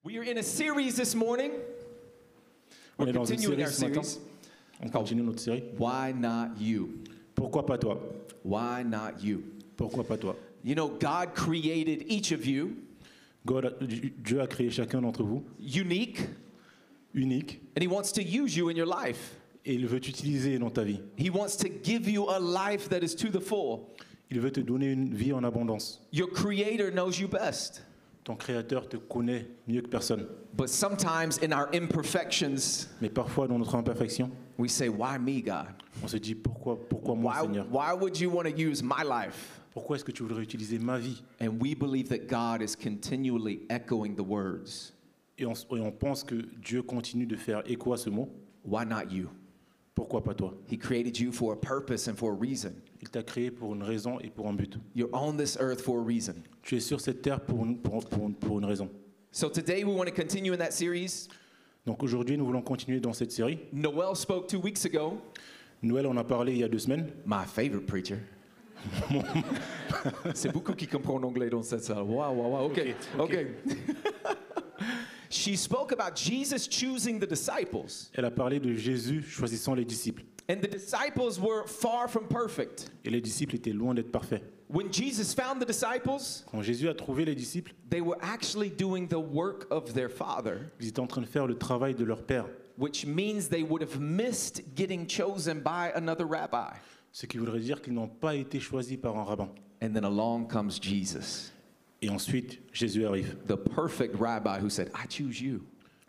We are in a series this morning. On We're est dans une continuing série our ce matin. series. On continue notre série. Why not you? Pourquoi pas toi? Why not you? Pourquoi pas toi? You know, God created each of you Dieu a créé chacun d'entre vous unique, unique and He wants to use you in your life. et il veut t'utiliser dans ta vie. He wants to give you a life that is to the full. Il veut te donner une vie en abondance. Your Creator knows you best. Ton Créateur te connaît mieux que personne. But sometimes in our imperfections, Mais parfois, dans notre imperfection, we say, why me, God? on se dit pourquoi moi, Seigneur? Why would you want to use my life? Pourquoi est-ce que tu voudrais utiliser ma vie? And we believe that God is continually echoing the words, Et on pense que Dieu continue de faire écho à ce mot. why not you? Pourquoi pas toi? He created you for a purpose and for a reason. Il t'a créé pour une raison et pour un but. You're on this earth for a reason. Tu es sur cette terre pour une raison. So today we want to continue in that series. Donc aujourd'hui, nous voulons continuer dans cette série. Noel spoke 2 weeks ago. Noël en a parlé il y a 2 semaines. My favorite preacher. C'est beaucoup qui comprennent anglais dans cette salle. Wow. Okay. She spoke about Jesus choosing the disciples. Elle a parlé de Jésus choisissant les disciples. And the disciples were far from perfect. Et les disciples étaient loin d'être parfaits. When Jesus found the disciples, Quand Jésus a trouvé les disciples, they were actually doing the work of their Father, ils étaient en train de faire le travail de leur Père. which means they would have missed getting chosen by another rabbi. Ce qui voudrait dire qu'ils n'ont pas été choisis par un rabbin. And then along comes Jesus, Et ensuite, Jésus arrive. the perfect rabbi who said, I choose you.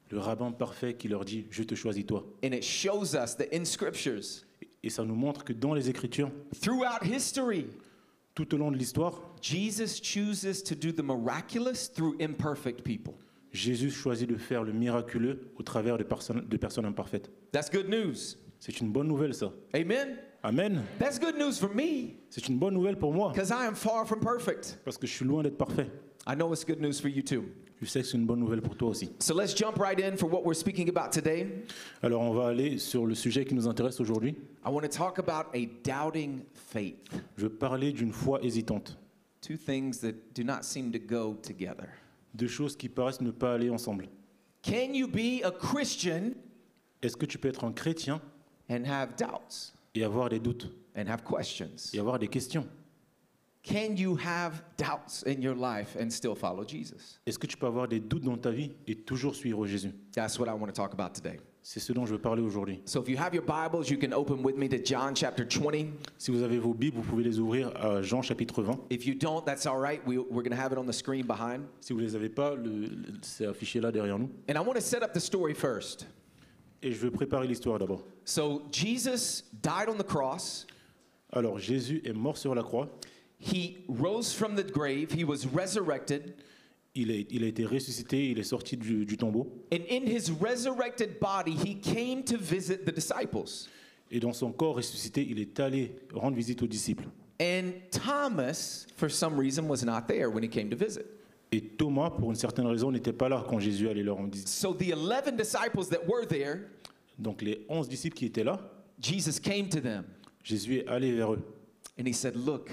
Le rabbin parfait qui leur dit « Je te choisis toi And it shows us that in scriptures, ». Et ça nous montre que dans les Écritures, throughout history, tout au long de l'histoire, Jesus chooses to do the miraculous through imperfect people. Jésus choisit de faire le miraculeux au travers de personnes imparfaites. That's good news. C'est une bonne nouvelle, ça. Amen. Amen. That's good news for me C'est une bonne nouvelle pour moi, because I am far from perfect. parce que je suis loin d'être parfait. I know it's good news for you too. Je sais que c'est une bonne nouvelle pour toi aussi. So let's jump right in for what we're speaking about today. Alors on va aller sur le sujet qui nous intéresse aujourd'hui. I want to talk about a doubting faith. Je veux parler d'une foi hésitante. Two things that do not seem to go together. 2 choses qui paraissent ne pas aller ensemble. Can you be a Christian Est-ce que tu peux être un chrétien and have doubts et avoir des doutes and have questions? et avoir des questions? Can you have doubts in your life and still follow Jesus? Est-ce que tu peux avoir des doutes dans ta vie et toujours suivre Jésus? That's what I want to talk about today. C'est ce dont je veux parler aujourd'hui. So if you have your Bibles, you can open with me to John chapter 20. Si vous avez vos Bibles, vous pouvez les ouvrir à Jean chapitre 20. If you don't, that's all right. We're going to have it on the screen behind. Si vous ne les avez pas, c'est affiché là derrière nous. And I want to set up the story first. Et je veux préparer l'histoire d'abord. So Jesus died on the cross. Alors Jésus est mort sur la croix. He rose from the grave. He was resurrected. Il a été ressuscité, il est sorti du tombeau. And in his resurrected body, he came to visit the disciples. Et dans son corps ressuscité, il est allé rendre visite aux disciples. And Thomas, for some reason, was not there when he came to visit. Et Thomas, pour une certaine raison, n'était pas là quand Jésus allait leur rendre visite. So the 11 disciples that were there, Donc les 11 disciples qui étaient là, Jesus came to them Jésus est allé vers eux. and he said, look,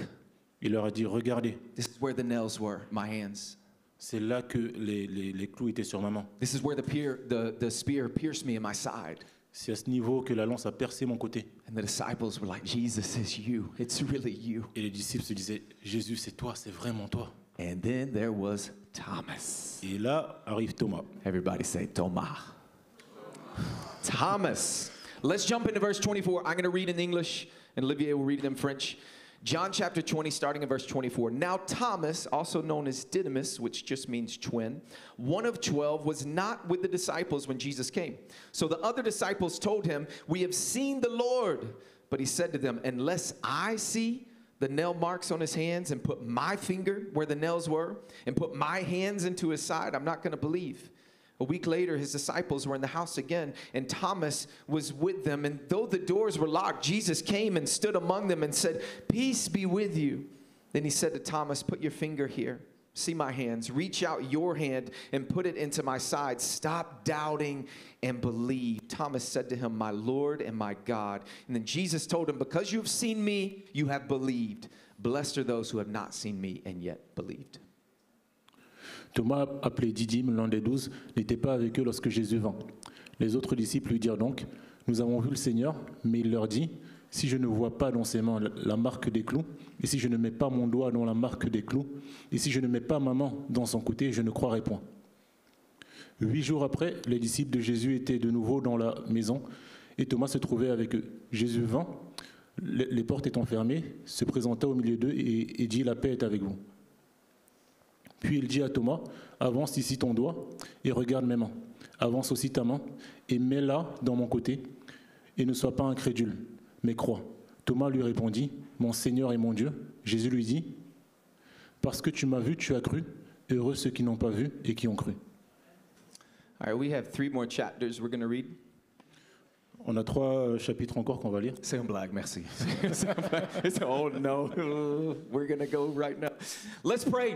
Il leur a dit, regardez, this is where the nails were, my hands. c'est là que les clous étaient sur ma main. This is where the spear pierced me in my side. C'est à ce niveau que la lance a percé mon côté. And the disciples were like, Jesus, it's you. It's really you. Et les disciples se disaient, Jésus, c'est toi, c'est vraiment toi. And then there was Thomas. Et là arrive Thomas. Everybody say Thomas. Thomas. Let's jump into verse 24. I'm going to read in English, and Olivier will read it in French. John chapter 20, starting in verse 24. Now Thomas, also known as Didymus, which just means twin, one of 12, was not with the disciples when Jesus came. So the other disciples told him, we have seen the Lord. But he said to them, unless I see the nail marks on his hands and put my finger where the nails were and put my hands into his side, I'm not going to believe. A week later, his disciples were in the house again, and Thomas was with them. And though the doors were locked, Jesus came and stood among them and said, peace be with you. Then he said to Thomas, put your finger here. See my hands. Reach out your hand and put it into my side. Stop doubting and believe. Thomas said to him, my Lord and my God. And then Jesus told him, because you have seen me, you have believed. Blessed are those who have not seen me and yet believed. Thomas, appelé Didyme, l'un des 12, n'était pas avec eux lorsque Jésus vint. Les autres disciples lui dirent donc, « Nous avons vu le Seigneur », mais il leur dit, « Si je ne vois pas dans ses mains la marque des clous, et si je ne mets pas mon doigt dans la marque des clous, et si je ne mets pas ma main dans son côté, je ne croirai point. » 8 jours après, les disciples de Jésus étaient de nouveau dans la maison, et Thomas se trouvait avec eux. Jésus vint, les portes étant fermées, se présenta au milieu d'eux et dit, « La paix est avec vous. » Puis il dit à Thomas, « Avance ici ton doigt et regarde mes mains. Avance aussi ta main et mets-la dans mon côté et ne sois pas incrédule, mais crois. » Thomas lui répondit, « Mon Seigneur et mon Dieu. » Jésus lui dit, « Parce que tu m'as vu, tu as cru. Heureux ceux qui n'ont pas vu et qui ont cru. » All right, we have 3 more chapters we're going to read. On a 3 chapitres encore qu'on va lire. Say I'm black, merci. Oh no, we're going to go right now. Let's pray.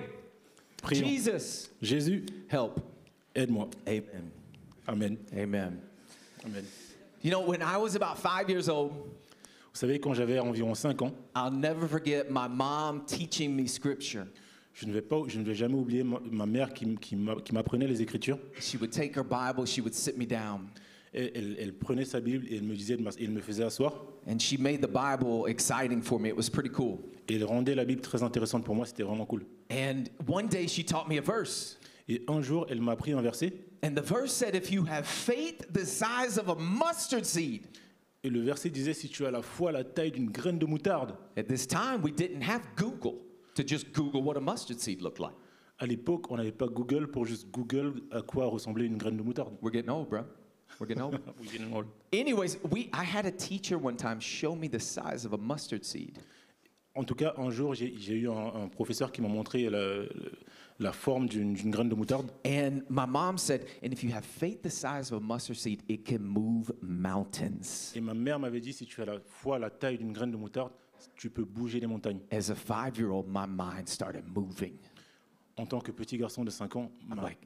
Prions. Jesus, Jésus, help. aide-moi. Amen. Amen. Amen. Amen. You know, when I was about 5 years old, Vous savez, quand j'avais environ 5 ans, I'll never forget my mom teaching me scripture. je ne vais jamais oublier ma mère qui m'apprenait les Écritures. She would take her Bible, she would sit me down, Et elle prenait sa Bible et elle me disait, elle me faisait asseoir. and she made the Bible exciting for me. It was pretty cool. Et elle rendait la Bible très intéressante pour moi, c'était vraiment cool. And one day she taught me a verse. Et un jour, elle m'a appris un verset. And the verse said, if you have faith the size of a mustard seed. Et le verset disait, si tu as la foi la taille d'une graine de moutarde. At this time, we didn't have Google to just Google what a mustard seed looked like. À l'époque, on n'avait pas Google pour juste Google à quoi ressemblait une graine de moutarde. We're getting old, bro. We're getting old. Anyways, I had a teacher one time show me the size of a mustard seed. En tout cas, un jour, j'ai eu un professeur qui m'a montré la forme d'une graine de moutarde. And my mom said, and if you have faith the size of a mustard seed, it can move mountains. Et ma mère m'avait dit, si tu as la foi la taille d'une graine de moutarde, tu peux bouger les montagnes. As a 5-year-old, my mind started moving. En tant que petit garçon de 5 ans, I'm like,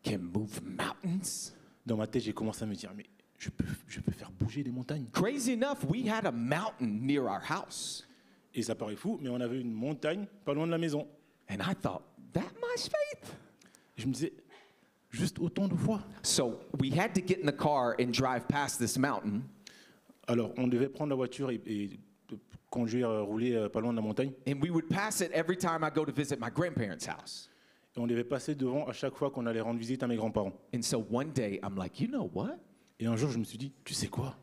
can move mountains? dans ma tête, j'ai commencé à me dire, mais je peux faire bouger des montagnes. Crazy enough, we had a mountain near our house. Et ça paraît fou, mais on avait une montagne pas loin de la maison. And I thought, that much faith? Et je me disais, juste autant de foi. So we had to get in the car and drive past this mountain. Alors, on devait prendre la voiture et conduire, rouler pas loin de la montagne. And we would pass it every time I go to visit my grandparents' house. Et on devait passer devant à chaque fois qu'on allait rendre visite à mes grands-parents. And so one day, I'm like, you know what? Et un jour, je me suis dit, tu sais quoi?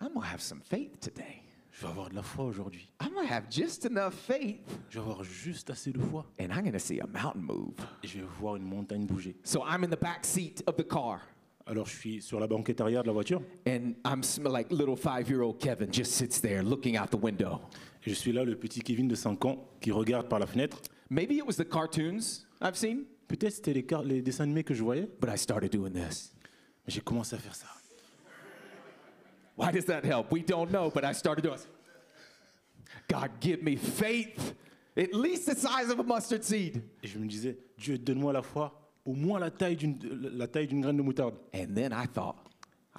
I'm going to have some faith today. Je vais avoir de la foi aujourd'hui. I'm going to have just enough faith, Je vais avoir juste assez de foi. and I'm going to see a mountain move. Et je vais voir une montagne bouger. So I'm in the back seat of the car, Alors, je suis sur la banquette arrière de la voiture. and I'm like little 5-year-old Kevin just sits there looking out the window. Et je suis là, le petit Kevin de 5 ans, qui regarde par la fenêtre. Maybe it was the cartoons I've seen, Peut-être c'était les dessins animés que je voyais. but I started doing this. Mais j'ai commencé à faire ça. Why does that help? We don't know, but I started doing it. God, give me faith, at least the size of a mustard seed. Et je me disais, Dieu, donne-moi la foi, au moins la taille d'une graine de moutarde. And then I thought,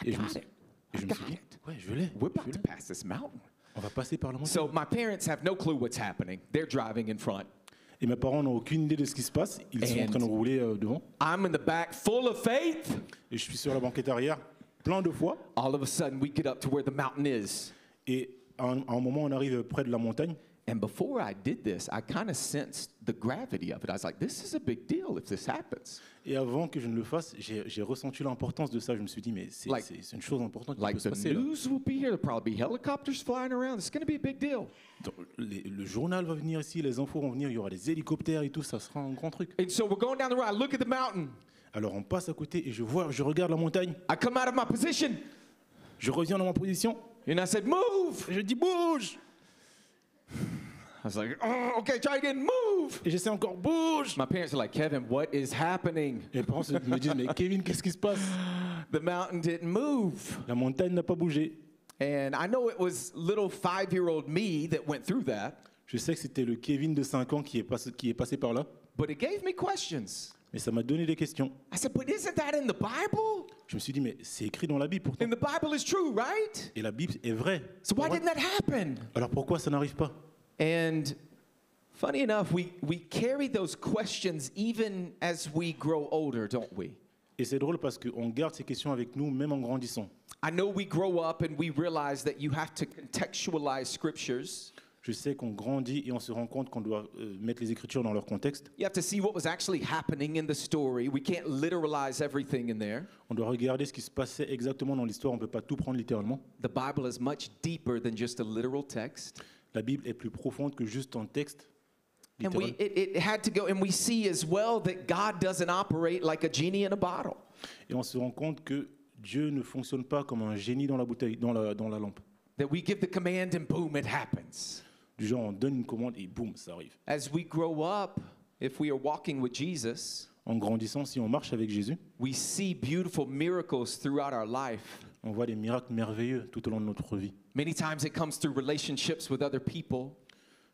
I Et je me got suis, it. et I je me got suis dit, it. ouais, je l'ai. We're je about to l'ai. pass this mountain. On va passer par la montagne. So my parents have no clue what's happening. They're driving in front. Et mes parents n'ont aucune idée de ce qui se passe. Ils sont en train de rouler devant. I'm in the back full of faith. Et je suis sur la banquette arrière, plein de foi. All of a sudden, we get up to where the mountain is. Et à un moment, on arrive près de la montagne. And before I did this, I kind of sensed the gravity of it. I was like, this is a big deal if this happens. Et avant que je ne le fasse, j'ai ressenti l'importance de ça. Je me suis dit, mais c'est une chose importante qui Like peut se the passer. Là. news will be here. There'll probably be helicopters flying around. It's going to be a big deal. Donc, le journal va venir ici, les infos vont venir, il y aura des hélicoptères et tout, ça sera un grand truc. And so we're going down the road. I look at the mountain. Alors on passe à côté et je regarde la montagne. I come out of my position. Je reviens dans ma position And I said, move. et je dis bouge. I was like, oh, okay, try again, move. Et j'essaie encore bouge. My parents are like, Kevin, what is happening? Et les parents me disent, mais Kevin, qu'est-ce qui se passe? The mountain didn't move. La montagne n'a pas bougé. And I know it was little 5-year-old me that went through that, Je sais que c'était le Kevin de 5 ans qui est passé par là. but it gave me questions. Mais ça m'a donné des questions. I said, but isn't that in the Bible? Je me suis dit, mais c'est écrit dans la Bible pourtant. And the Bible is true, right? Et la Bible est vraie. So why didn't that happen? Alors pourquoi ça n'arrive pas? And Funny enough, we carry those questions even as we grow older, don't we? Et c'est drôle parce qu'on garde ces questions avec nous même en grandissant. I know we grow up and we realize that you have to contextualize scriptures. Je sais qu'on grandit et on se rend compte qu'on doit mettre les Écritures dans leur contexte. You have to see what was actually happening in the story. We can't literalize everything in there. On doit regarder ce qui se passait exactement dans l'histoire. On ne peut pas tout prendre littéralement. The Bible is much deeper than just a literal text. La Bible est plus profonde que juste un texte And littéral. it had to go, and we see as well that God doesn't operate like a genie in a bottle. Et on se rend compte que Dieu ne fonctionne pas comme un génie dans la bouteille, dans la lampe. That we give the command and boom, it happens. Du genre, on donne une commande et boum, ça arrive. As we grow up, if we are walking with Jesus, En grandissant, si on marche avec Jésus, we see beautiful miracles throughout our life. on voit des miracles merveilleux tout au long de notre vie. Many times it comes through relationships with other people.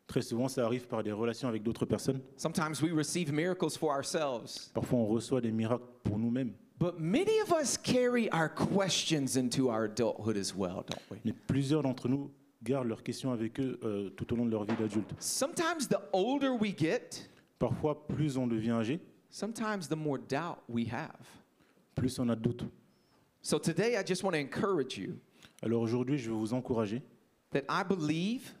Très souvent, ça arrive par des relations avec d'autres personnes. Sometimes we receive miracles for ourselves. Parfois, on reçoit des miracles pour nous-mêmes. But many of us carry our questions into our adulthood as well, don't we? Mais plusieurs d'entre nous gardent leurs questions avec eux tout au long de leur vie d'adulte. Sometimes the older we get, Parfois, plus on devient âgé, sometimes the more doubt we have. plus on a de doutes. So today I just want to encourage you Alors aujourd'hui, je veux vous encourager that I believe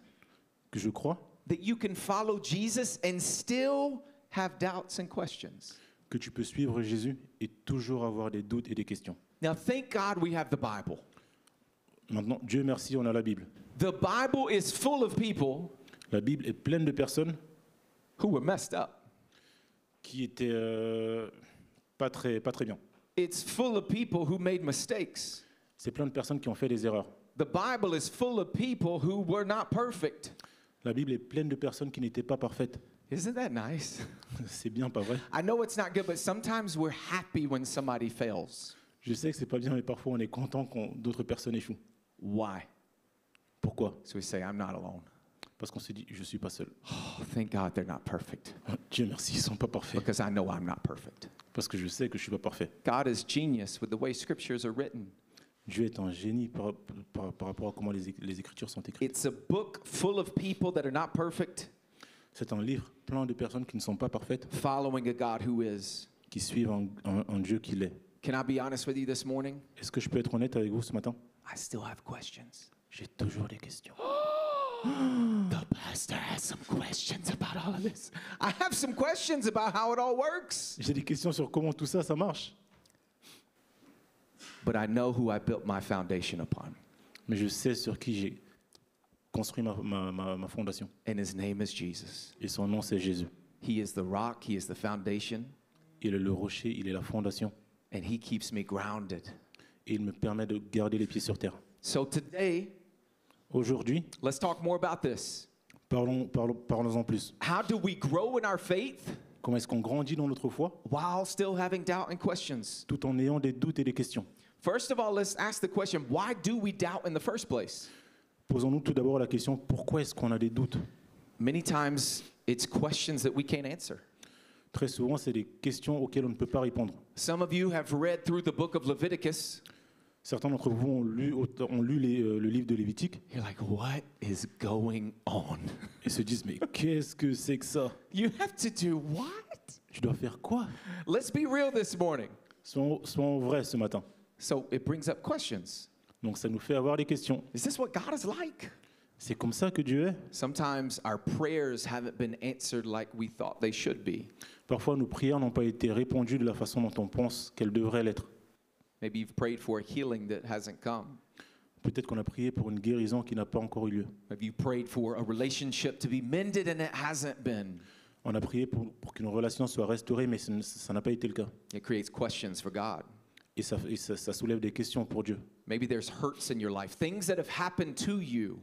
que je crois that you can follow Jesus and still have doubts and questions. que tu peux suivre Jésus et toujours avoir des doutes et des questions. Now thank God we have the Bible. Maintenant, Dieu merci, on a la Bible. The Bible is full of people La Bible est pleine de personnes who were messed up. qui étaient pas très bien. It's full of people who made mistakes. C'est plein de personnes qui ont fait des erreurs. The Bible is full of people who were not perfect. La Bible est pleine de personnes qui n'étaient pas parfaites. Isn't that nice? C'est bien, pas vrai? I know it's not good, but sometimes we're happy when somebody fails. Je sais que c'est pas bien, mais parfois on est content quand d'autres personnes échouent. Why? Pourquoi? So we say, I'm not alone. Parce qu'on se dit, je suis pas seul. Oh, thank God they're not perfect Dieu merci, ils sont pas parfaits. because I know I'm not perfect. Parce que je sais que je suis pas parfait. God is genius with the way scriptures are written. Dieu est un génie par rapport à comment les Écritures sont écrites. It's a book full of people that are not perfect, C'est un livre plein de personnes qui ne sont pas parfaites, following a God who is. qui suivent un Dieu qui l'est. Can I be honest with you this morning? Est-ce que je peux être honnête avec vous ce matin? I still have questions. J'ai toujours des questions. The pastor has some questions about all of this. I have some questions about how it all works. J'ai des questions sur comment tout ça marche. But I know who I built my foundation upon, Mais je sais sur qui j'ai construit ma fondation. and his name is Jesus. Et son nom, c'est Jésus. He is the rock, he is the foundation, Il est le rocher, il est la fondation. and he keeps me grounded. Et il me permet de garder les pieds sur terre. So today, Aujourd'hui, let's talk more about this. parlons-en plus. How do we grow in our faith Comment est-ce qu'on grandit dans notre foi while still having doubt and questions? tout en ayant des doutes et des questions? First of all, let's ask the question, why do we doubt in the first place? Posons-nous tout d'abord la question, pourquoi est-ce qu'on a des doutes? Many times it's questions that we can't answer. Très souvent, c'est des questions auxquelles on ne peut pas répondre. Some of you have read through the book of Leviticus. Certains d'entre vous ont lu le livre de Lévitique You're like, what is going on? et se disent, mais qu'est-ce que c'est que ça? You have to do what? Je dois faire quoi? Let's be real this morning. Soyons vrais ce matin. So it brings up questions. Donc ça nous fait avoir des questions. Is this what God is like? C'est comme ça que Dieu est. Sometimes our prayers haven't been answered like we thought they should be. Parfois, nos prières n'ont pas été répondues de la façon dont on pense qu'elles devraient l'être. Maybe you've prayed for a healing that hasn't come. Peut-être qu'on a prié pour une guérison qui n'a pas encore eu lieu. Maybe you prayed for a relationship to be mended and it hasn't been. On a prié pour qu'une relation soit restaurée, mais ça n'a pas été le cas. It creates questions for God. Et ça soulève des questions pour Dieu. Maybe there's hurts in your life, things that have happened to you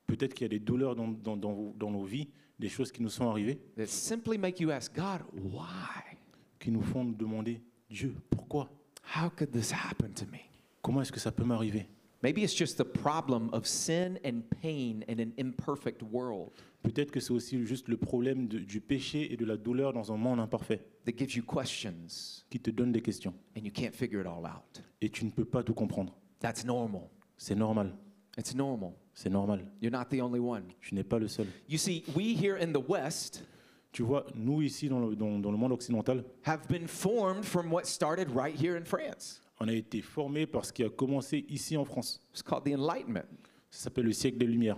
Peut-être qu'il y a des douleurs dans nos vies, des choses qui nous sont arrivées, that simply make you ask God, why? qui nous font demander, Dieu, pourquoi? How could this happen to me? Comment est-ce que ça peut m'arriver? Maybe it's just the problem of sin and pain in an imperfect world Peut-être que c'est aussi juste le problème du péché et de la douleur dans un monde imparfait that gives you questions qui te donne des questions. and you can't figure it all out. Et tu ne peux pas tout comprendre. That's normal. C'est normal. It's normal. C'est normal. You're not the only one. Tu n'es pas le seul. You see, we here in the West Tu vois, nous ici dans le monde occidental, have been formed from what started right here in France. on a été formés par ce qui a commencé ici en France. It's called the Enlightenment. Ça s'appelle le siècle des Lumières.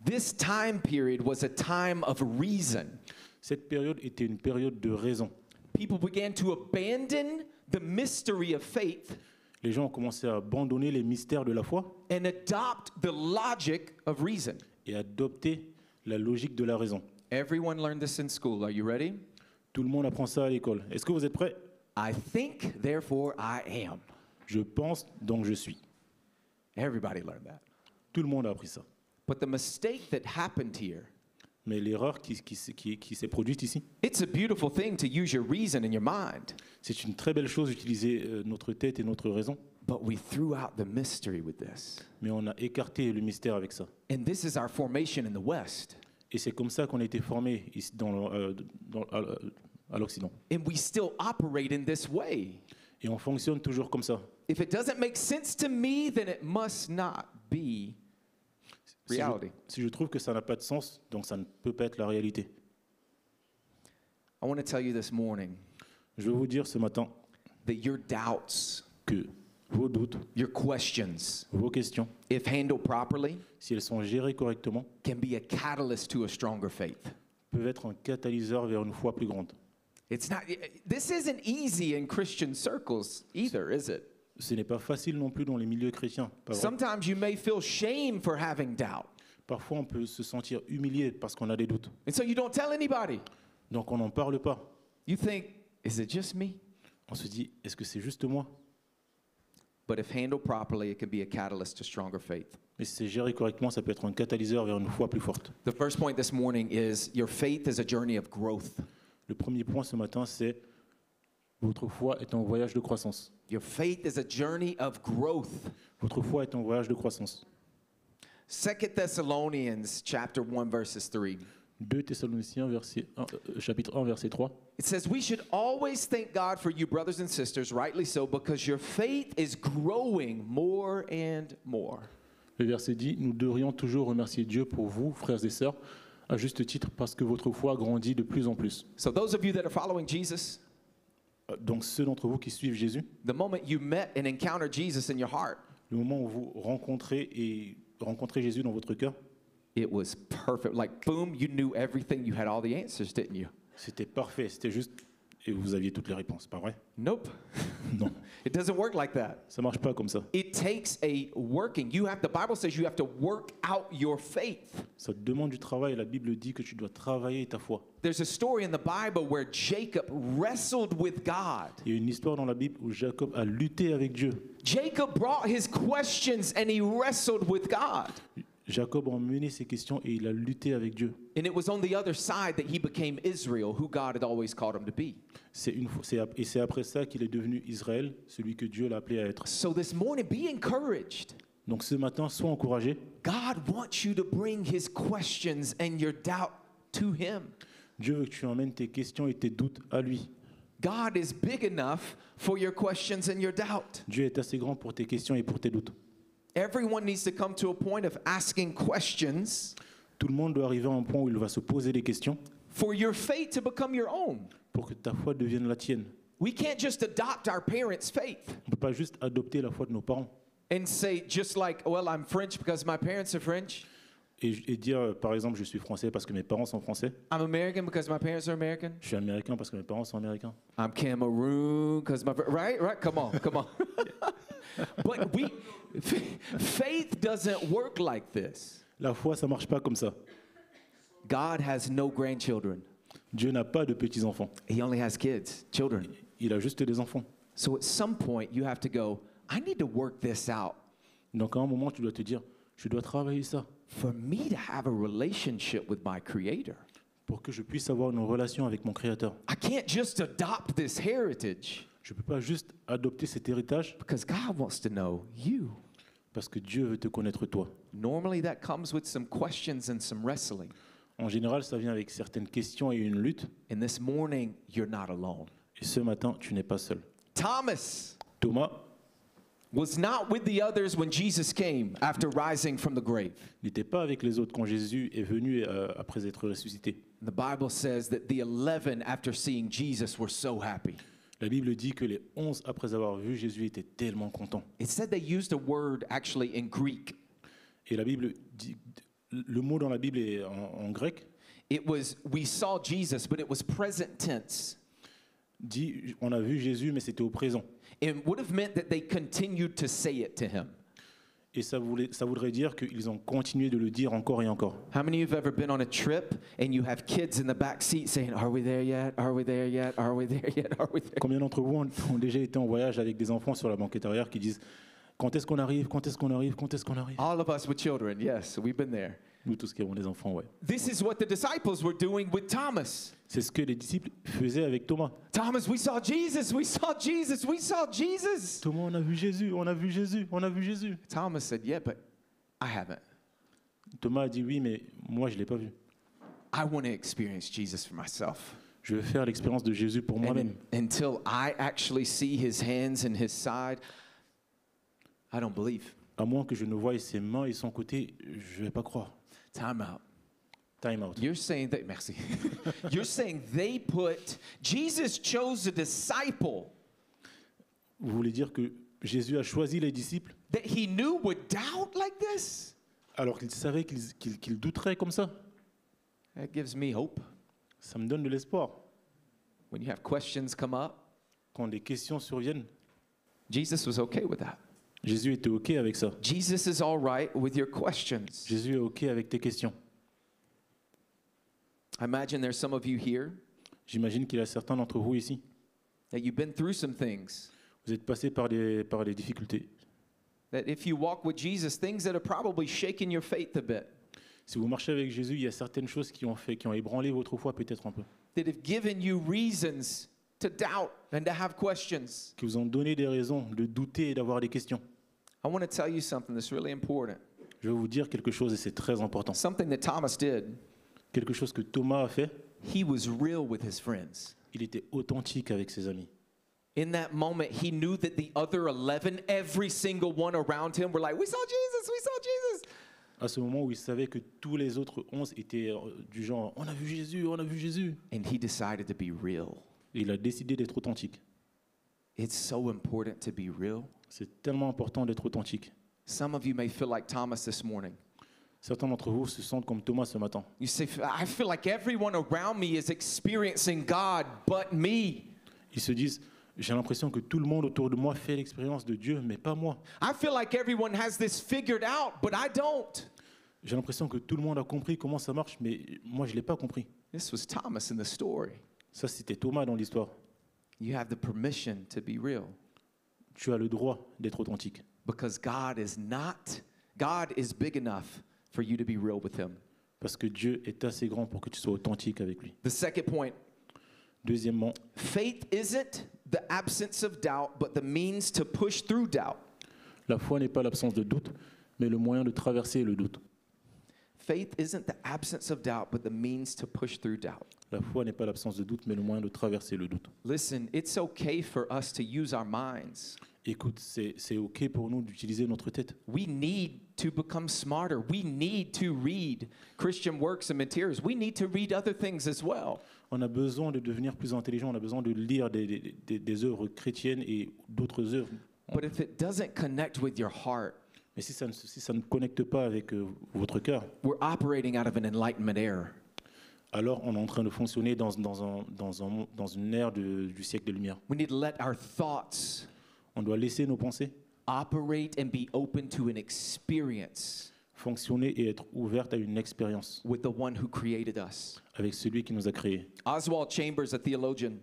This time period was a time of reason. Cette période était une période de raison. People began to abandon the mystery of faith Les gens ont commencé à abandonner les mystères de la foi and adopt the logic of reason. et adopter la logique de la raison. Everyone learned this in school. Are you ready? Tout le monde apprend ça à l'école. Est-ce que vous êtes prêts? I think, therefore I am. Je pense, donc je suis. Everybody learned that. Tout le monde a appris ça. But the mistake that happened here, Mais l'erreur qui s'est produite ici, it's a beautiful thing to use your reason and your mind, c'est une très belle chose d'utiliser notre tête et notre raison, but we threw out the mystery with this. mais on a écarté le mystère avec ça. And this is our formation in the West. Et c'est comme ça qu'on a été formé ici à l'Occident. And we still operate in this way. Et on fonctionne toujours comme ça. If it doesn't make sense to me, then it must not be Si reality. je trouve que ça n'a pas de sens, donc ça ne peut pas être la réalité. I want to tell you this morning Je veux vous dire ce matin that your doubts, que vos doutes, your questions, vos questions, if handled properly, si elles sont gérées correctement, can be a catalyst to a stronger faith. peuvent être un catalyseur vers une foi plus grande. This isn't easy in Christian circles either, is it? Ce n'est pas facile non plus dans les milieux chrétiens. Pas vrai. Sometimes you may feel shame for having doubt. Parfois, on peut se sentir humilié parce qu'on a des doutes. And so you don't tell anybody. Donc, on n'en parle pas. You think, is it just me? On se dit, est-ce que c'est juste moi? But if handled properly, it can be a catalyst to stronger faith. Mais si c'est géré correctement, ça peut être un catalyseur vers une foi plus forte. The first point this morning is your faith is a journey of growth. Le premier point ce matin, c'est votre foi est un voyage de croissance. Your faith is a journey of growth. Votre foi est un voyage de croissance. 2 Thessalonians chapter 1 verses 3. 2 Thessaloniciens chapitre 1 verset 3. It says, we should always thank God for you, brothers and sisters, rightly so, because your faith is growing more and more. Le verset dit, nous devrions toujours remercier Dieu pour vous, frères et sœurs, à juste titre, parce que votre foi grandit de plus en plus. So those of you that are following Jesus, Donc ceux d'entre vous qui suivent Jésus, the moment you met and encountered Jesus in your heart, le moment où vous rencontrez Jésus dans votre cœur, it was perfect. Like, boom, you knew everything. You had all the answers, didn't you? c'était parfait, c'était juste, et vous aviez toutes les réponses, pas vrai? Nope. Non, It doesn't work like that. ça marche pas comme ça. It takes a working. The Bible says you have to work out your faith. Ça te demande du travail, la Bible dit que tu dois travailler ta foi. There's a story in the Bible where Jacob wrestled with God. Il y a une histoire dans la Bible où Jacob a lutté avec Dieu. Jacob brought his questions and he wrestled with God. Jacob a emmené ses questions et il a lutté avec Dieu. And it was on the other side that he became Israel, who God had always called him to be. C'est après ça qu'il est devenu Israël, celui que Dieu l'a appelé à être. So this morning, be encouraged. Donc ce matin, sois encouragé. God wants you to bring his questions and your doubt to him. Dieu veut que tu emmènes tes questions et tes doutes à lui. God is big enough for your questions and your doubt. Dieu est assez grand pour tes questions et pour tes doutes. Everyone needs to come to a point of asking questions Tout le monde doit arriver à un point où il va se poser des questions for your faith to become your own. pour que ta foi devienne la tienne. We can't just adopt our parents' faith On ne peut pas juste adopter la foi de nos parents and say, just like, well, I'm French because my parents are French. et dire, par exemple, je suis français parce que mes parents sont français. I'm American because my parents are American. Je suis américain parce que mes parents sont américains. I'm Cameroon because right? Come on. But faith doesn't work like this. La foi, ça marche pas comme ça. God has no grandchildren. Dieu n'a pas de petits-enfants. He only has kids, children. Il a juste des enfants. So at some point you have to go, I need to work this out Donc à un moment, tu dois te dire, je dois travailler ça for me to have a relationship with my Creator. pour que je puisse avoir une relation avec mon Créateur. I can't just adopt this heritage Je ne peux pas juste adopter cet héritage because God wants to know you. parce que Dieu veut te connaître toi. Normally that comes with some questions and some wrestling. En général, ça vient avec certaines questions et une lutte. And this morning, you're not alone. Et ce matin, tu n'es pas seul. Thomas, Thomas, was not with the others when Jesus came after rising from the grave. Il n'était pas avec les autres quand Jésus est venu après être ressuscité. The Bible says that the 11, after seeing Jesus, were so happy. La Bible dit que les 11, après avoir vu Jésus, étaient tellement contents. It said they used a word actually in Greek. Et la Bible dit, le mot dans la Bible est en grec, It was, we saw Jesus, but it was present tense. dit on a vu Jésus, mais c'était au présent. It would have meant that they continued to say it to him. Et ça voudrait dire qu'ils ont continué de le dire encore et encore. How many of you have ever been on a trip and you have kids in the back seat saying, "Are we there yet? Are we there yet? Are we there yet? Are we there?" Combien d'entre vous ont déjà été en voyage avec des enfants sur la banquette arrière qui disent quand est-ce qu'on arrive, quand est-ce qu'on arrive, quand est-ce qu'on arrive? All of us with children, yes, we've been there. Nous tous qui avons des enfants, ouais. This is what the disciples were doing with Thomas. C'est ce que les disciples faisaient avec Thomas. Thomas, we saw Jesus, we saw Jesus, we saw Jesus. Thomas, on a vu Jésus, on a vu Jésus, on a vu Jésus. Thomas said, "Yeah, but I haven't. Thomas a dit oui, mais moi je l'ai pas vu. I want to experience Jesus for myself." Je veux faire l'expérience de Jésus pour moi-même. And until I actually see his hands and his side, I don't believe. À moins que je ne voie ses mains et son côté, je vais pas croire. Time out. Time out. You're saying that, merci. You're saying they put, Jesus chose a disciple Vous voulez dire que Jésus a choisi les disciples that he knew would doubt like this? alors qu'il savait qu'ils douteraient comme ça? That gives me hope. Ça me donne de l'espoir. When you have questions come up, Quand des questions surviennent, Jesus was okay with that. Jésus était OK avec ça. Jesus is all right with your questions. Jésus est OK avec tes questions. I imagine there's some of you here J'imagine qu'il y a certains d'entre vous ici. that you've been through some things Vous êtes passés par des difficultés. that if you walk with Jesus, things that have probably shaken your faith a bit, Si vous marchez avec Jésus, il y a certaines choses qui ont ébranlé votre foi peut-être un peu, that have given you reasons to doubt and to have questions. qui vous ont donné des raisons de douter et d'avoir des questions. I want to tell you something that's really important. Je vais vous dire quelque chose et c'est très important. Something that Thomas did. Quelque chose que Thomas a fait, He was real with his friends. il était authentique avec ses amis. In that moment, he knew that the other 11, every single one around him, were like, "We saw Jesus, we saw Jesus." À ce moment où il savait que tous les autres 11 étaient du genre « On a vu Jésus, on a vu Jésus !» And he decided to be real. Et il a décidé d'être authentique. It's so important to be real. C'est tellement important d'être authentique. Some of you may feel like Thomas this morning. Certains d'entre vous se sentent comme Thomas ce matin. You say, "I feel like everyone around me is experiencing God but me. Ils se disent « J'ai l'impression que tout le monde autour de moi fait l'expérience de Dieu, mais pas moi. I feel like everyone has this figured out, but I don't." J'ai l'impression que tout le monde a compris comment ça marche, mais moi je ne l'ai pas compris. » This was Thomas in the story. Ça, c'était Thomas dans l'histoire. You have the permission to be real Tu as le droit d'être authentique. because God is big enough for you to be real with him. Parce que Dieu est assez grand pour que tu sois authentique avec lui. The second point, Deuxièmement, faith isn't the absence of doubt, but the means to push through doubt. la foi n'est pas l'absence de doute, mais le moyen de traverser le doute. Faith isn't the absence of doubt, but the means to push through doubt. La foi n'est pas l'absence de doute, mais le moyen de traverser le doute. Listen, it's okay for us to use our minds. Écoute, c'est OK pour nous d'utiliser notre tête. We need to become smarter. We need to read Christian works and materials. We need to read other things as well. On a besoin de devenir plus intelligent, on a besoin de lire des œuvres chrétiennes et d'autres œuvres. But if it doesn't connect with your heart, Mais si ça ne connecte pas avec votre cœur, we're operating out of an enlightenment error. alors on est en train de fonctionner dans une ère du siècle des Lumières. We need to let our thoughts On doit laisser nos pensées operate and be open to an experience fonctionner et être ouverte à une expérience with the one who created us. avec celui qui nous a créés. Oswald Chambers, a theologian,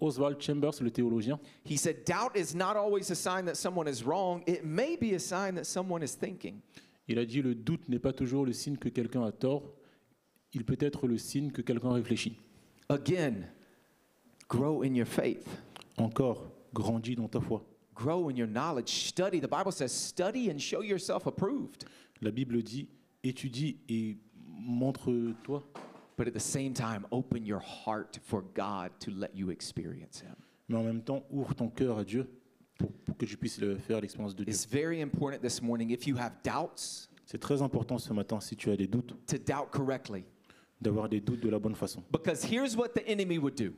Oswald Chambers, le théologien, he said, "Doubt is not always a sign that someone is wrong. It may be a sign that someone is thinking." il a dit le doute n'est pas toujours le signe que quelqu'un a tort, il peut être le signe que quelqu'un réfléchit. Again, grow in your faith. Encore, grandis dans ta foi. Grow in your knowledge. Study. The Bible says, study and show yourself approved. La Bible dit étudie et montre-toi, But at the same time, open your heart for God to let you experience Him. mais en même temps ouvre ton cœur à Dieu pour que tu puisses faire l'expérience de Dieu. It's very important this morning, if you have doubts, C'est très important ce matin, si tu as des doutes, to doubt correctly. d'avoir des doutes de la bonne façon. Because here's what the enemy would do.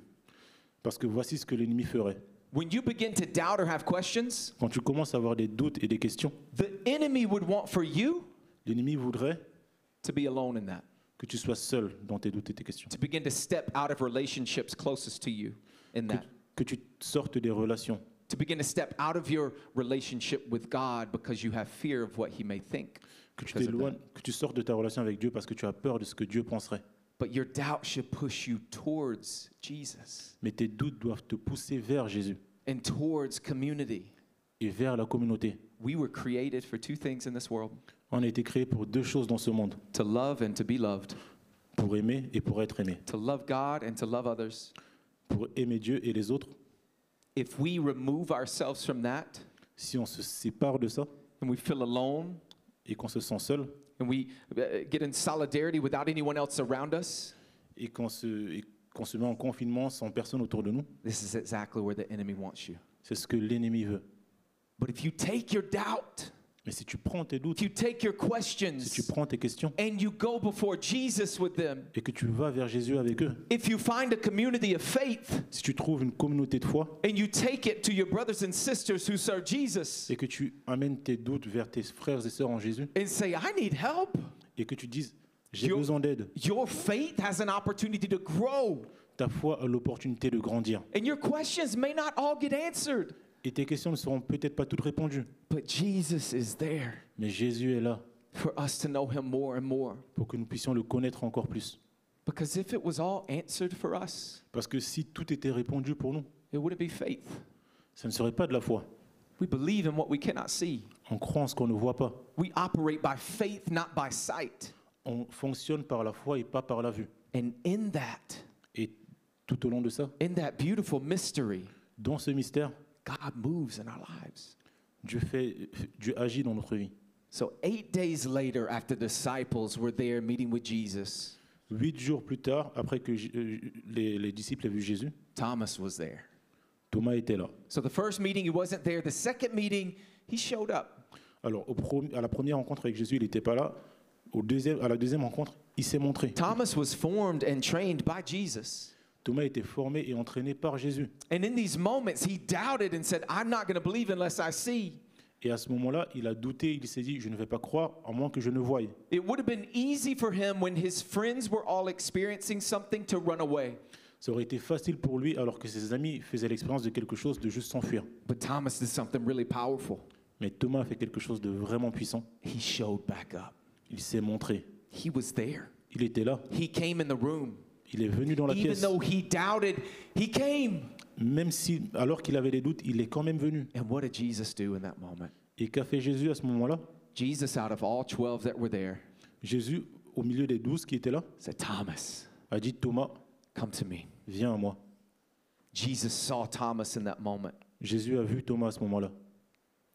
Parce que voici ce que l'ennemi ferait. When you begin to doubt or have questions, Quand tu commences à avoir des doutes et des questions, the enemy would want for you l'ennemi voudrait to be alone in that, que tu sois seul dans tes doutes et tes questions. to begin to step out of relationships closest to you in that, Que tu sortes des relations, to begin to step out of your relationship with God because you have fear of what he may think. que tu because of t'éloignes, that. que tu sortes de ta relation avec Dieu parce que tu as peur de ce que Dieu penserait. But your doubt should push you towards Jesus Mais tes doutes doivent te pousser vers Jésus and towards community. et vers la communauté. We were created for two things in this world, On a été créé pour deux choses dans ce monde, to love and to be loved, pour aimer et pour être aimé, to love God and to love others. pour aimer Dieu et les autres. If we remove ourselves from that Si on se sépare de ça and we feel alone et qu'on se sent seul and we get in solidarity without anyone else around us, et qu'on se met en confinement sans personne autour de nous, this is exactly where the enemy wants you. c'est ce que l'ennemi veut. But if you take your doubt, Mais si tu prends tes doutes, if you take your si tu questions prends tes questions and you go before Jesus with them, et que tu vas vers Jésus avec eux, if you find a community of faith si tu trouves une communauté de foi and you take it to your brothers and sisters who serve Jesus et que tu amènes tes doutes vers tes frères et sœurs en Jésus and say, I need help, et que tu dises j'ai Yo- besoin d'aide, your faith has an opportunity to grow. ta foi a l'opportunité de grandir. And your questions may not all get answered, Et tes questions ne seront peut-être pas toutes répondues, but Jesus is there mais Jésus est là for us to know him more and more. pour que nous puissions le connaître encore plus. Because if it was all answered for us, Parce que si tout était répondu pour nous, it wouldn't be faith. ça ne serait pas de la foi. We believe in what we cannot see. On croit en ce qu'on ne voit pas. We operate by faith, not by sight. On fonctionne par la foi et pas par la vue. And in that Tout au long de ça, beautiful mystery, dans ce mystère, God moves in our lives. Dieu agit dans notre vie. So 8 days later, after the disciples were there meeting with Jesus, 8 jours plus tard, après que les disciples aient vu Jésus, Thomas was there. Thomas était là. So the first meeting, he wasn't there. The second meeting, he showed up. Alors, à la première rencontre avec Jésus, il n'était pas là. À la deuxième rencontre, il s'est montré. Thomas was formed and trained by Jesus. Thomas était formé et entraîné par Jésus. And in these moments, he doubted and said, I'm not going to believe unless I see. Et à ce moment-là, il a douté, il s'est dit, je ne vais pas croire à moins que je ne voie. It would have been easy for him when his friends were all experiencing something to run away. Ça aurait été facile pour lui alors que ses amis faisaient l'expérience de quelque chose de juste s'enfuir. But Thomas did something really powerful. Mais Thomas a fait quelque chose de vraiment puissant. He showed back up. Il s'est montré. He was there. Il était là. He came in the room. Il est venu dans la Even pièce. though he doubted, he came. Même si, alors qu'il avait des doutes, il est quand même venu. And what did Jesus do in that moment? Et qu'a fait Jésus à ce moment-là? Jesus, out of all 12 that were there, Jésus, au milieu des 12 qui étaient là, said, Thomas, a dit, Thomas, come to me. viens à moi. Jesus saw Thomas in that moment. Jésus a vu Thomas à ce moment-là.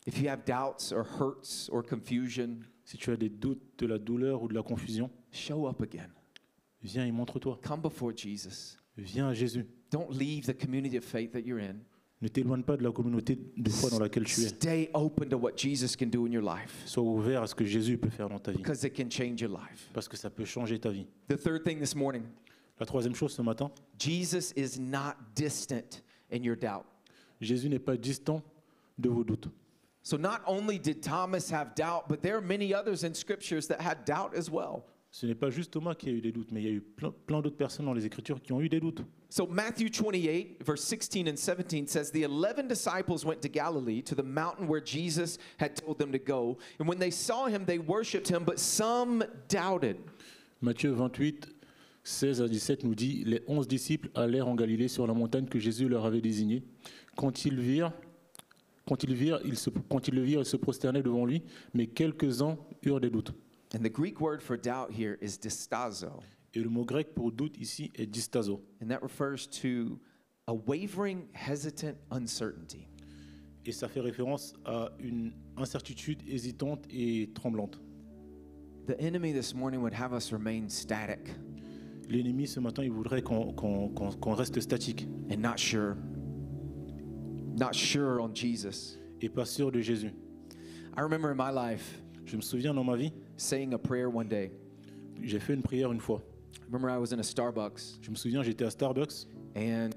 If you have doubts or hurts or confusion, Si tu as des doutes, de la douleur ou de la confusion, show up again. viens et montre-toi. Come before Jesus. Viens à Jésus. Don't leave the community of faith that you're in. Ne t'éloigne pas de la communauté de foi dans laquelle tu es. Stay open to what Jesus can do in your life, Sois ouvert à ce que Jésus peut faire dans ta vie. because it can change your life. Parce que ça peut changer ta vie. The third thing this morning, La troisième chose ce matin, Jesus is not distant in your doubt. Jésus n'est pas distant de vos doutes. So not only did Thomas have doubt, but there are many others in scriptures that had doubt as well. Ce n'est pas juste Thomas qui a eu des doutes, mais il y a eu plein d'autres personnes dans les Écritures qui ont eu des doutes. So Matthew 28, verse 16 and 17 says, The 11 disciples went to Galilee, to the mountain where Jesus had told them to go. And when they saw him, they worshipped him, but some doubted. Matthieu 28, 16 à 17 nous dit, les 11 disciples allèrent en Galilée sur la montagne que Jésus leur avait désignée. Quand ils le virent, ils se prosternaient devant lui, mais quelques-uns eurent des doutes. And the Greek word for doubt here is distazo. Et le mot grec pour doute ici est distazo. And that refers to a wavering, hesitant uncertainty. Et ça fait référence à une incertitude hésitante et tremblante. The enemy this morning would have us remain static L'ennemi ce matin, il voudrait qu'on reste statique and not sure. not sure on Jesus. et pas sûr de Jésus. I remember in my life Je me souviens dans ma vie, saying a prayer one day. j'ai fait une prière une fois. I remember I was in a Starbucks Je me souviens, j'étais à Starbucks and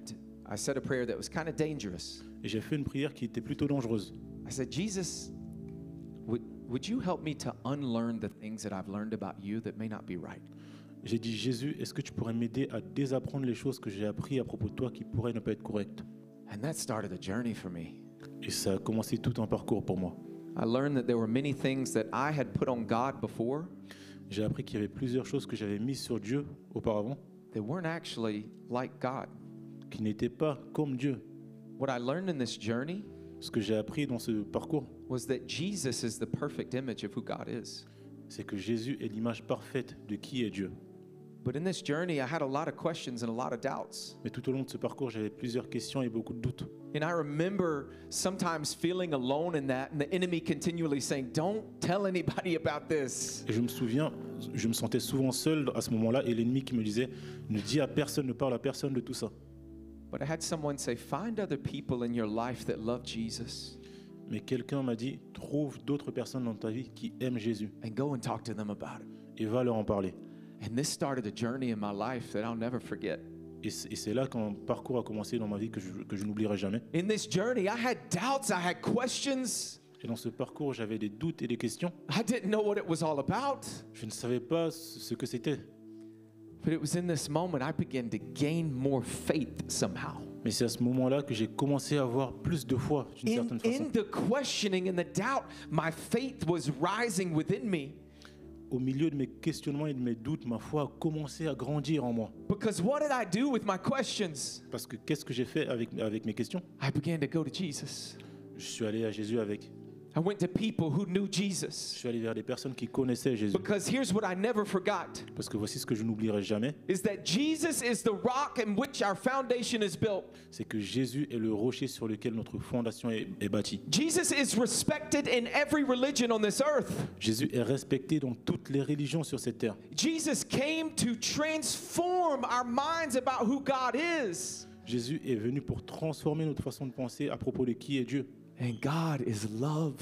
I said a prayer that was kind of dangerous. et j'ai fait une prière qui était plutôt dangereuse. I said, Jesus, would you help me to unlearn the things that I've learned about you that may not be right? J'ai dit, Jésus, est-ce que tu pourrais m'aider à désapprendre les choses que j'ai apprises à propos de toi qui pourraient ne pas être correctes? And that started a journey for me. Et ça a commencé tout un parcours pour moi. I learned that there were many things that I had put on God before J'ai appris qu'il y avait plusieurs choses que j'avais mises sur Dieu auparavant that weren't actually like God. qui n'étaient pas comme Dieu. What I learned in this journey Ce que j'ai appris dans ce parcours, was that Jesus is the perfect image of who God is. c'est que Jésus est l'image parfaite de qui est Dieu. But in this journey, I had a lot of questions and a lot of doubts. Mais tout au long de ce parcours, j'avais plusieurs questions et beaucoup de doutes. And I remember sometimes feeling alone in that and the enemy continually saying, don't tell anybody about this. Et je me souviens, je me sentais souvent seul à ce moment-là et l'ennemi qui me disait, ne dis à personne, ne parle à personne de tout ça. But I had someone say, find other people in your life that love Jesus Mais quelqu'un m'a dit, trouve d'autres personnes dans ta vie qui aiment Jésus and go and talk to them about it. et va leur en parler. And this started a journey in my life that I'll never forget. Et c'est là qu'un parcours a commencé dans ma vie que je n'oublierai jamais. In this journey, I had doubts, I had questions. Et dans ce parcours, j'avais des doutes et des questions. I didn't know what it was all about. Je ne savais pas ce que c'était. But it was in this moment I began to gain more faith somehow. Mais c'est à ce moment-là que j'ai commencé à avoir plus de foi, d'une certaine façon. In the questioning and the doubt, my faith was rising within me. Au milieu de mes questionnements et de mes doutes, ma foi a commencé à grandir en moi. Because what did I do with my questions? Parce que qu'est-ce que j'ai fait avec mes questions? I began to go to Jesus. Je suis allé à Jésus avec. I went to people who knew Je Jesus. suis allé vers des personnes qui connaissaient Jésus. Because here's what I never forgot, Parce que voici ce que je n'oublierai jamais, is that Jesus is the rock in which our foundation is built. c'est que Jésus est le rocher sur lequel notre fondation est bâtie. Jesus is respected in every religion on this earth. Jésus est respecté dans toutes les religions sur cette terre. Jesus came to transform our minds about who God is. Jésus est venu pour transformer notre façon de penser à propos de qui est Dieu. And God is love.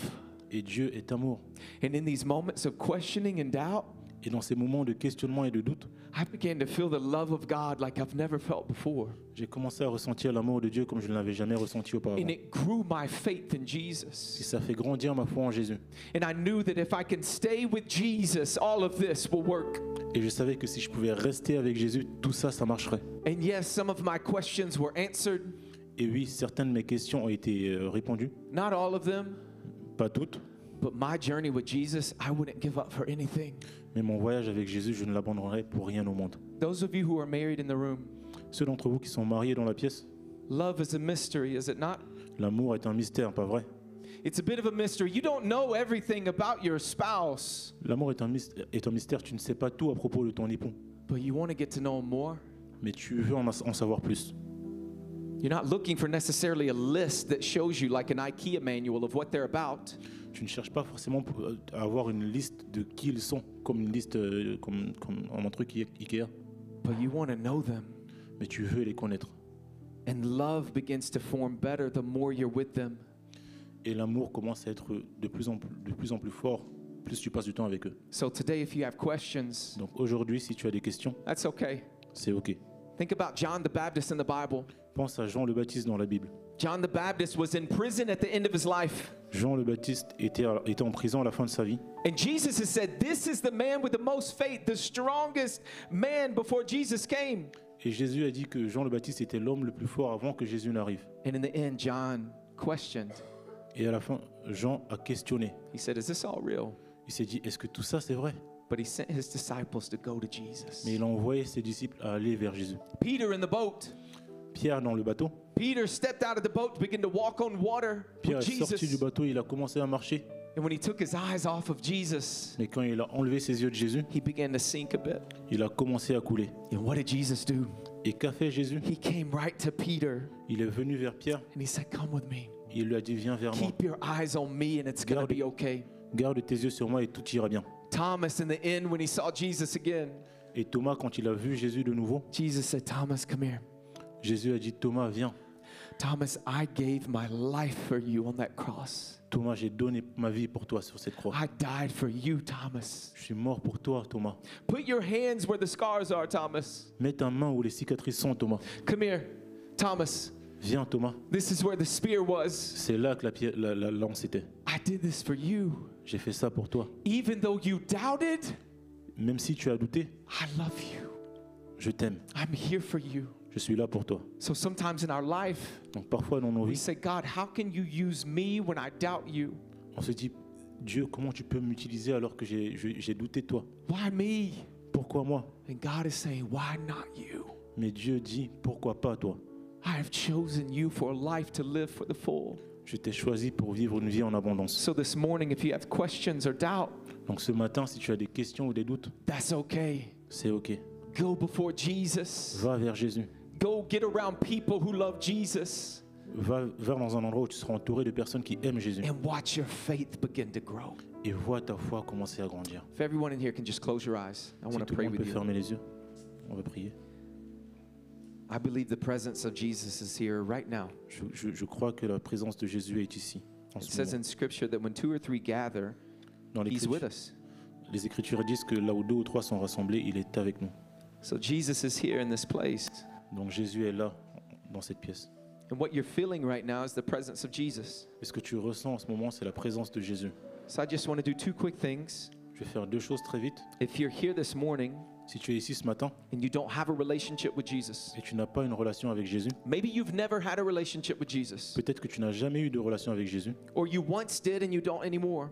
Et Dieu est amour. And in these moments of questioning and doubt, Et dans ces moments de questionnement et de doute, I began to feel the love of God like I've never felt before. j'ai commencé à ressentir l'amour de Dieu comme je ne l'avais jamais ressenti auparavant. And it grew my faith in Et Jesus. ça fait grandir ma foi en Jésus. And I knew that if I can stay with Jesus, all of this will work. Et je savais que si je pouvais rester avec Jésus, tout ça, ça marcherait. And yes, some of my questions were answered, Et oui, certaines de mes questions ont été répondues, not all of them, pas toutes, but my journey with Jesus, I wouldn't give up for anything. mais mon voyage avec Jésus, je ne l'abandonnerai pour rien au monde. Those of you who are married in the room, Ceux d'entre vous qui sont mariés dans la pièce, love is a mystery, is it not? l'amour est un mystère, pas vrai? It's a bit of a mystery. You don't know everything about your spouse, L'amour est un mystère, tu ne sais pas tout à propos de ton époux, but you want to get to know him more. mais tu veux en savoir plus. You're not looking for necessarily a list that shows you like an IKEA manual of what they're about. Tu ne cherches pas forcément à avoir une liste de qui ils sont, comme une liste, comme un truc Ikea, But you want to know them. mais tu veux les connaître. And love begins to form better the more you're with them. Et l'amour commence à être de plus en plus fort, plus tu passes du temps avec eux. So today, if you have questions, Donc aujourd'hui, si tu as des questions, that's okay. c'est OK. Think about John the Baptist in the Bible. Pense à Jean le Baptiste dans la Bible. John the Baptist was in prison at the end of his life. Jean le Baptiste était en prison à la fin de sa vie. And Jesus has said, this is the man with the most faith, the strongest man before Jesus came. Et Jésus a dit que Jean le Baptiste était l'homme le plus fort avant que Jésus n'arrive. And in the end, John questioned. Et à la fin, Jean a questionné. He said, is this all real? Il s'est dit, est-ce que tout ça c'est vrai? But he sent his disciples to go to Jesus. Mais il a envoyé ses disciples à aller vers Jésus. Peter in the boat. Pierre dans le bateau. Peter stepped out of the boat to begin to walk on water Pierre with est sorti du Jesus. bateau, il a commencé à marcher. And when he took his eyes off of Jesus, Mais quand il a enlevé ses yeux de Jésus, he began to sink a bit. il a commencé à couler. And what did Jesus do? Et qu'a fait Jésus? He came right to Peter Il est venu vers Pierre. and he said, come with me. Il lui a dit, viens vers moi. Keep your eyes on me and it's going to be okay. Garde tes yeux sur moi et tout ira bien. Thomas in the end, when he saw Jesus again, Et Thomas, quand il a vu Jésus de nouveau, Jesus said, Thomas, come here. Jésus a dit, Thomas, viens. Thomas, I gave my life for you on that cross. Thomas, j'ai donné ma vie pour toi sur cette croix. I died for you, Thomas. Je suis mort pour toi, Thomas. Put your hands where the scars are, Thomas. Mets ta main où les cicatrices sont, Thomas. Come here, Thomas. Viens, Thomas. This is where the spear was. C'est là que la lance était. I did this for you. J'ai fait ça pour toi. Even though you doubted, Même si tu as douté, I love you. je t'aime. I'm here for you. Je suis là pour toi. So sometimes in our life, Donc parfois dans nos we vies, say, God, how can you use me when I doubt you? on se dit, Dieu, comment tu peux m'utiliser alors que j'ai douté de toi? Why me? Pourquoi moi? And God is saying, why not you? Mais Dieu dit, pourquoi pas toi? I have chosen you for a life to live for the full. Je t'ai choisi pour vivre une vie en abondance. So this morning, if you have questions or doubt, Donc ce matin, si tu as des questions ou des doutes, that's okay. c'est ok. Go before Jesus. Va vers Jésus. Go get around people who love Jesus Va dans un endroit où tu seras entouré de personnes qui aiment Jésus. and watch your faith begin to grow. Et vois ta foi commencer à grandir. If everyone in here can just close your eyes, I Si want to tout le pray monde peut with you. fermer les yeux, on va prier. I believe the presence of Jesus is here right now. Je crois que la présence de Jésus est ici. En It ce says moment. in Scripture that when 2 or 3 gather, Dans He's with l'Écriture, us. les Écritures disent que là où 2 ou 3 sont rassemblés, il est avec nous. So Jesus is here in this place. Donc Jésus est là, dans cette pièce. And what you're feeling right now is the presence of Jesus. Et ce que tu ressens en ce moment, c'est la présence de Jésus. So I just want to do 2 quick things. Je vais faire 2 choses très vite. If you're here this morning Si tu es ici ce matin and you don't have a relationship with Jesus, et tu n'as pas une relation avec Jésus, maybe you've never had a relationship with Jesus, peut-être que tu n'as jamais eu de relation avec Jésus, or you once did and you don't anymore.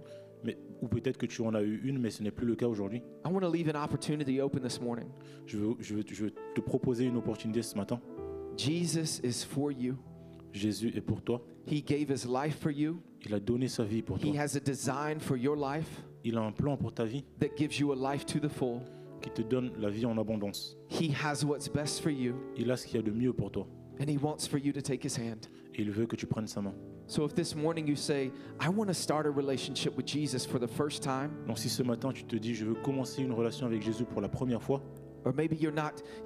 ou peut-être que tu en as eu une, mais ce n'est plus le cas aujourd'hui. I want to leave an opportunity open this morning. Je veux te proposer une opportunité ce matin. Jesus is for you. Jésus est pour toi. He gave his life for you. Il a donné sa vie pour He toi. has a design for your life Il a un plan pour ta vie that gives you a life to the full. qui te donne la vie en abondance. He has what's best for you, Il a ce qu'il y a de mieux pour toi. and he wants for you to take his hand. Et il veut que tu prennes sa main. So if this morning you say, I want to start a relationship with Jesus for the first time, Donc si ce matin tu te dis je veux commencer une relation avec Jésus pour la première fois, or maybe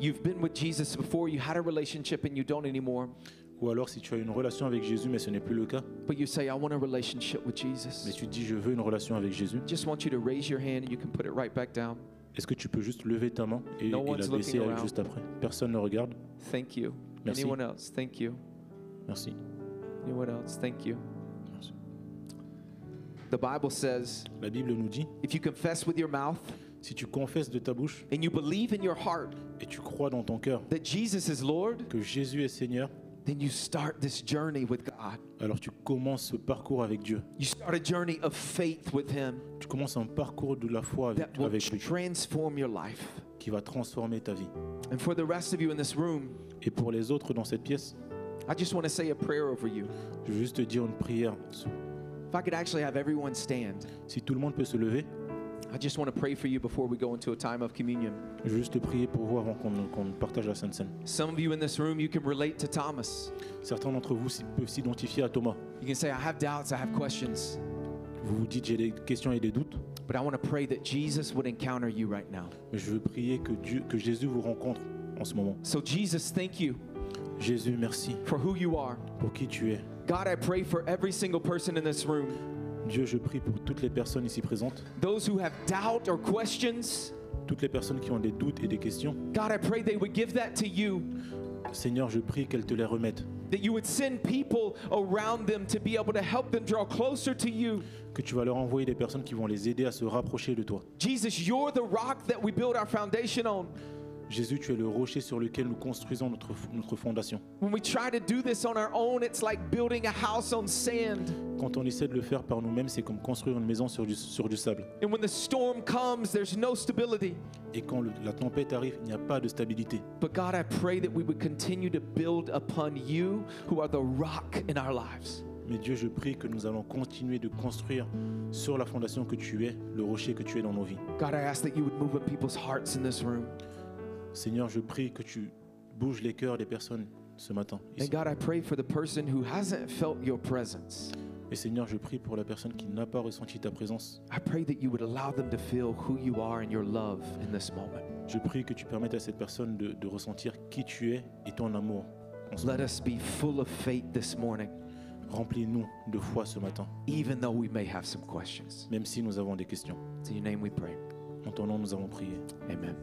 you've been with Jesus before, you had a relationship and you don't anymore, ou alors si tu as une relation avec Jésus mais ce n'est plus le cas, but you say, I want a relationship with mais Jesus, tu te dis je veux une relation avec Jésus, just want you to raise your hand and you can put it right back down. est-ce que tu peux juste lever ta main et No la one's baisser looking around. juste après? Personne ne regarde. Thank you. Merci. Anyone else? Thank you. Merci. Anyone else? Thank you. Merci. The Bible says, La Bible nous dit, if you confess with your mouth si tu confesses de ta bouche and you believe in your heart et tu crois dans ton cœur that Jesus is Lord, que Jésus est Seigneur, then you start this journey with God. alors tu commences ce parcours avec Dieu. You start a journey of faith with Him Tu commences un parcours de la foi that will avec lui transform your life. qui va transformer ta vie. And for the rest of you in this room, Et pour les autres dans cette pièce, I just want to say a prayer over you. je veux juste te dire une prière. If I could actually have everyone stand, Si tout le monde peut se lever, I just want to pray for you before we go into a time of communion. je veux juste te prier pour vous avant qu'on partage la Sainte Seine. Some of you in this room, you can relate to Thomas. Certains d'entre vous peuvent s'identifier à Thomas. You can say, I have doubts, I have questions, Vous vous dites j'ai des questions et des doutes, but I want to pray that Jesus would encounter you right now. mais je veux prier que Jésus vous rencontre en ce moment. So Jesus, thank you Jésus, merci for who you are. pour qui tu es. God, I pray for every single person in this room, Dieu, je prie pour toutes les personnes ici présentes, those who have doubt or questions. toutes les personnes qui ont des doutes et des questions. God, I pray they would give that to you, Seigneur, je prie qu'elles te les remettent, that you would send people around them to be able to help them draw closer to you. que tu vas leur envoyer des personnes qui vont les aider à se rapprocher de toi. Jesus, you're the rock that we build our foundation on. Jésus, tu es le rocher sur lequel nous construisons notre fondation. When we try to do this on our own, it's like building a house on sand. Quand on essaie de le faire par nous-mêmes, c'est comme construire une maison sur du sable. And when the storm comes, there's no stability. Et quand la tempête arrive, il n'y a pas de stabilité. But God, I pray that we would continue to build upon you, who are the rock in our lives. Mais Dieu, je prie que nous allons continuer de construire sur la fondation que tu es, le rocher que tu es dans nos vies. God, I ask that you would move in people's hearts in this room. Seigneur, je prie que tu bouges les cœurs des personnes ce matin. And Ici. God, I pray for the person who hasn't felt your presence. Et Seigneur, je prie pour la personne qui n'a pas ressenti ta présence. I pray that you would allow them to feel who you are and your love in this moment. Je prie que tu permettes à cette personne de ressentir qui tu es et ton amour en ce Let moment. us be full of faith this morning, Remplis-nous de foi ce matin, even though we may have some questions. même si nous avons des questions. In your name we pray. En ton nom, nous avons prié. Amen.